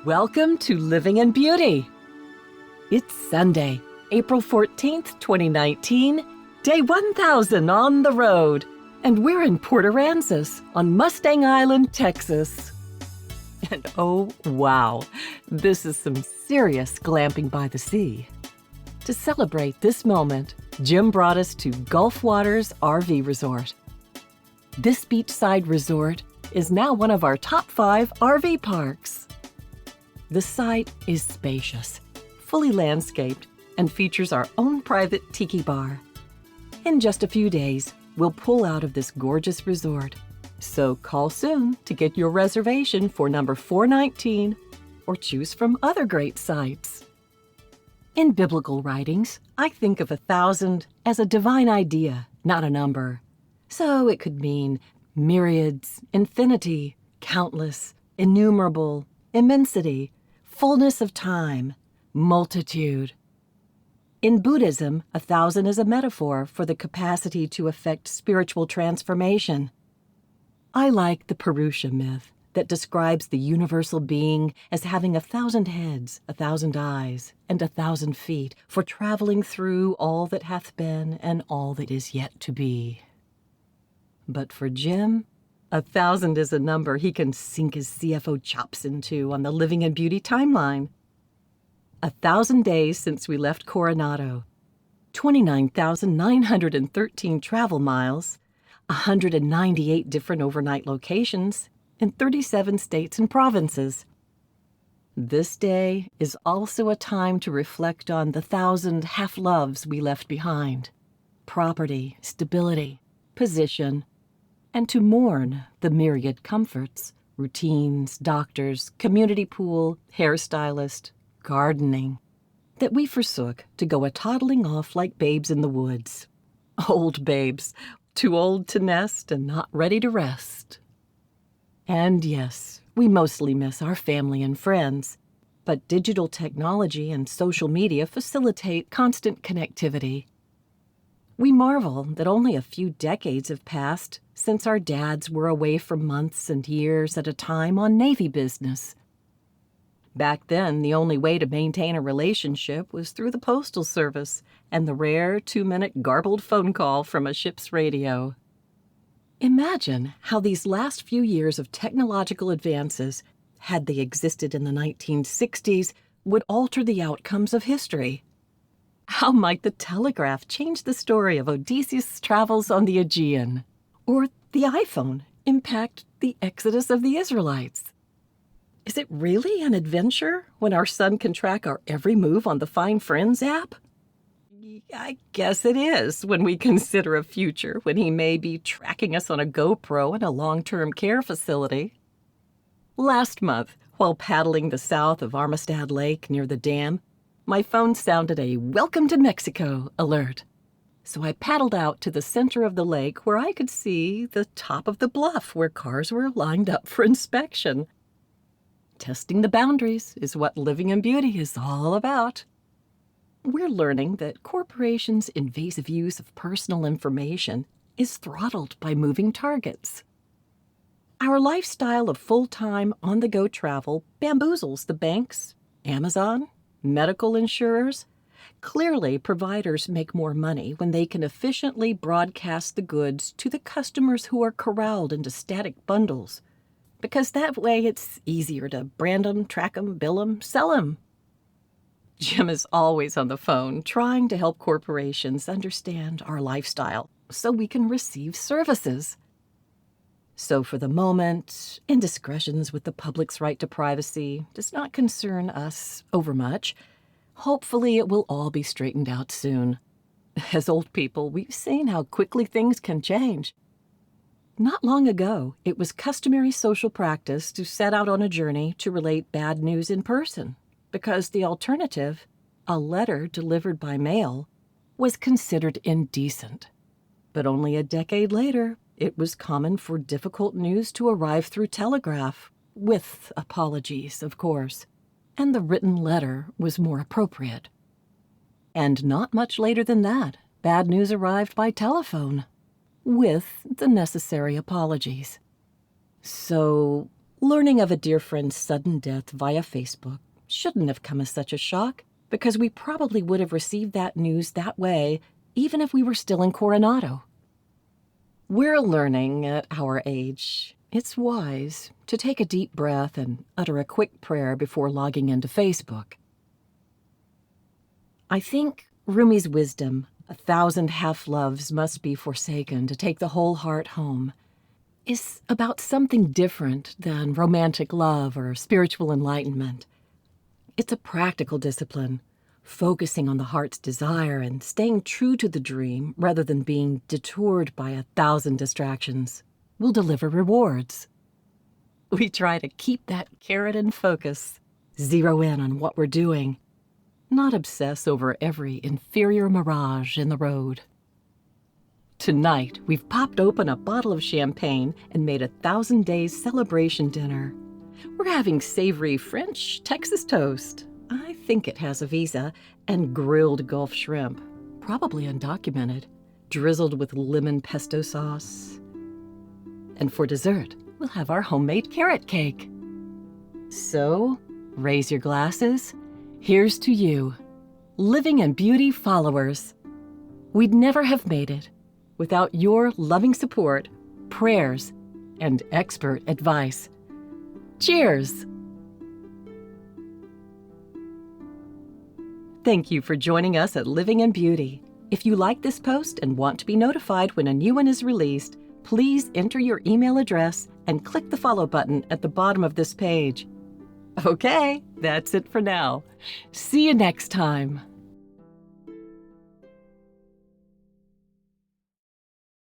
Welcome to Living in Beauty. It's Sunday, April 14th, 2019, day 1000 on the road, and we're in Port Aransas on Mustang Island, Texas. And oh, wow, this is some serious glamping by the sea. To celebrate this moment, Jim brought us to Gulf Waters RV Resort. This beachside resort is now one of our top 5 RV parks. The site is spacious, fully landscaped, and features our own private tiki bar. In just a few days, we'll pull out of this gorgeous resort. So call soon to get your reservation for number 419 or choose from other great sites. In biblical writings, I think of 1,000 as a divine idea, not a number. So it could mean myriads, infinity, countless, innumerable, immensity, fullness of time, multitude. In Buddhism, 1,000 is a metaphor for the capacity to effect spiritual transformation. I like the Purusha myth that describes the universal being as having 1,000 heads, 1,000 eyes, and 1,000 feet for traveling through all that hath been and all that is yet to be. But for Jim, 1,000 is a number he can sink his CFO chops into on the Living in Beauty timeline. 1,000 days since we left Coronado, 29,913 travel miles, 198 different overnight locations in 37 states and provinces. This day is also a time to reflect on the 1,000 half-loves we left behind. Property, stability, position, and to mourn the myriad comforts, routines, doctors, community pool, hairstylist, gardening, that we forsook to go a-toddling off like babes in the woods. Old babes, too old to nest and not ready to rest. And yes, we mostly miss our family and friends, but digital technology and social media facilitate constant connectivity. We marvel that only a few decades have passed since our dads were away for months and years at a time on Navy business. Back then, the only way to maintain a relationship was through the Postal Service and the rare 2-minute garbled phone call from a ship's radio. Imagine how these last few years of technological advances, had they existed in the 1960s, would alter the outcomes of history. How might the telegraph change the story of Odysseus' travels on the Aegean? Or the iPhone impact the exodus of the Israelites? Is it really an adventure when our son can track our every move on the Find Friends app? I guess it is when we consider a future when he may be tracking us on a GoPro in a long-term care facility. Last month, while paddling the south of Armistead Lake near the dam, my phone sounded a "Welcome to Mexico" alert. So I paddled out to the center of the lake where I could see the top of the bluff where cars were lined up for inspection. Testing the boundaries is what Living in Beauty is all about. We're learning that corporations' invasive use of personal information is throttled by moving targets. Our lifestyle of full-time, on-the-go travel bamboozles the banks, Amazon, medical insurers. Clearly, providers make more money when they can efficiently broadcast the goods to the customers who are corralled into static bundles, because that way it's easier to brand them, track them, bill them, sell them. Jim is always on the phone trying to help corporations understand our lifestyle so we can receive services. So for the moment, indiscretions with the public's right to privacy does not concern us overmuch. Hopefully it will all be straightened out soon. As old people, we've seen how quickly things can change. Not long ago, it was customary social practice to set out on a journey to relate bad news in person, because the alternative, a letter delivered by mail, was considered indecent. But only a decade later, it was common for difficult news to arrive through telegraph, with apologies, of course, and the written letter was more appropriate. And not much later than that, bad news arrived by telephone, with the necessary apologies. So Learning of a dear friend's sudden death via Facebook shouldn't have come as such a shock, because we probably would have received that news that way even if we were still in Coronado. We're learning at our age it's wise to take a deep breath and utter a quick prayer before logging into Facebook. I think Rumi's wisdom, 1,000 half-loves must be forsaken to take the whole heart home, is about something different than romantic love or spiritual enlightenment. It's a practical discipline, focusing on the heart's desire and staying true to the dream rather than being detoured by 1,000 distractions will deliver rewards. We try to keep that carrot in focus, zero in on what we're doing, not obsess over every inferior mirage in the road. Tonight, we've popped open a bottle of champagne and made 1,000 days celebration dinner. We're having savory French Texas toast. I think it has a visa, and grilled Gulf shrimp, probably undocumented, drizzled with lemon pesto sauce. And for dessert, we'll have our homemade carrot cake. So, raise your glasses. Here's to you, Living in Beauty followers. We'd never have made it without your loving support, prayers, and expert advice. Cheers! Thank you for joining us at Living in Beauty. If you like this post and want to be notified when a new one is released, please enter your email address and click the follow button at the bottom of this page. Okay, that's it for now. See you next time.